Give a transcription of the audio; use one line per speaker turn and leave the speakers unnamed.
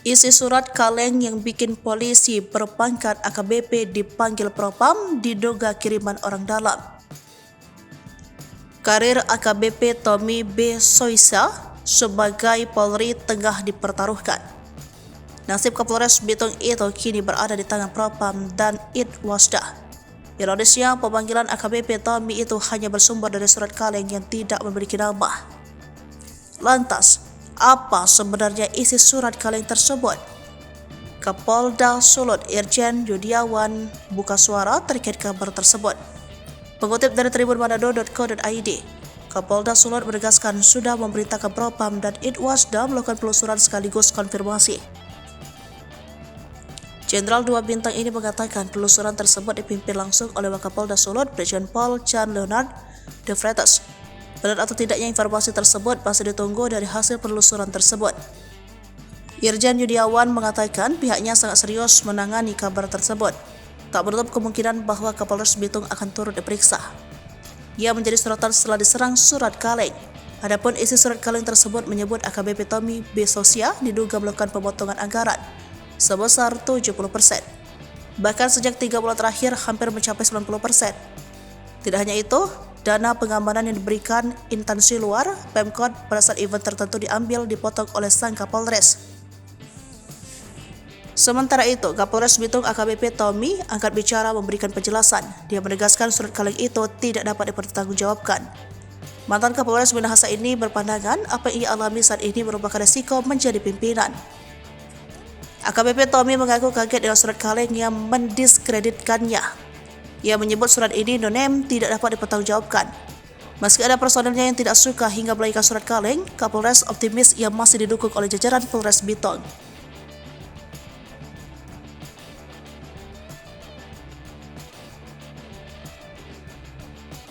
Isi surat kaleng yang bikin polisi berpangkat AKBP dipanggil Propam diduga kiriman orang dalam. Karir AKBP Tommy B. Soisa sebagai Polri tengah dipertaruhkan. Nasib Kapolres Bitung itu kini berada di tangan Propam dan Itwasda. Ironisnya, pemanggilan AKBP Tommy itu hanya bersumber dari surat kaleng yang tidak memiliki nama. Lantas, apa sebenarnya isi surat kaleng tersebut? Kapolda Sulut Irjen Yudiawan buka suara terkait kabar tersebut. Mengutip dari tribunmanado.co.id, Kapolda Sulut menegaskan sudah memerintahkan Propam dan Itwasda melakukan penelusuran sekaligus konfirmasi. Jenderal 2 bintang ini mengatakan penelusuran tersebut dipimpin langsung oleh Wakapolda Sulut, Brigjen Pol Chan Leonard de Freitas. Benar atau tidaknya informasi tersebut masih ditunggu dari hasil penelusuran tersebut. Irjen Yudiawan mengatakan pihaknya sangat serius menangani kabar tersebut. Tak menutup kemungkinan bahwa Kapolres Bitung akan turut diperiksa. Ia menjadi sorotan setelah diserang surat kaleng. Adapun isi surat kaleng tersebut menyebut AKBP Tommy B. Sosia diduga melakukan pemotongan anggaran sebesar 70%. Bahkan sejak 3 bulan terakhir hampir mencapai 90%. Tidak hanya itu, dana pengamanan yang diberikan instansi luar, Pemkot, pada saat event tertentu diambil dipotong oleh sang Kapolres. Sementara itu, Kapolres Bitung AKBP Tommy angkat bicara memberikan penjelasan. Dia menegaskan surat kaleng itu tidak dapat dipertanggungjawabkan. Mantan Kapolres Minahasa ini berpandangan apa yang ia alami saat ini merupakan resiko menjadi pimpinan. AKBP Tommy mengaku kaget dengan surat kaleng yang mendiskreditkannya. Ia menyebut surat ini no-name tidak dapat dipertanggungjawabkan. Meski ada personelnya yang tidak suka hingga melahirkan surat kaleng, Kapolres optimis ia masih didukung oleh jajaran Polres Bitung.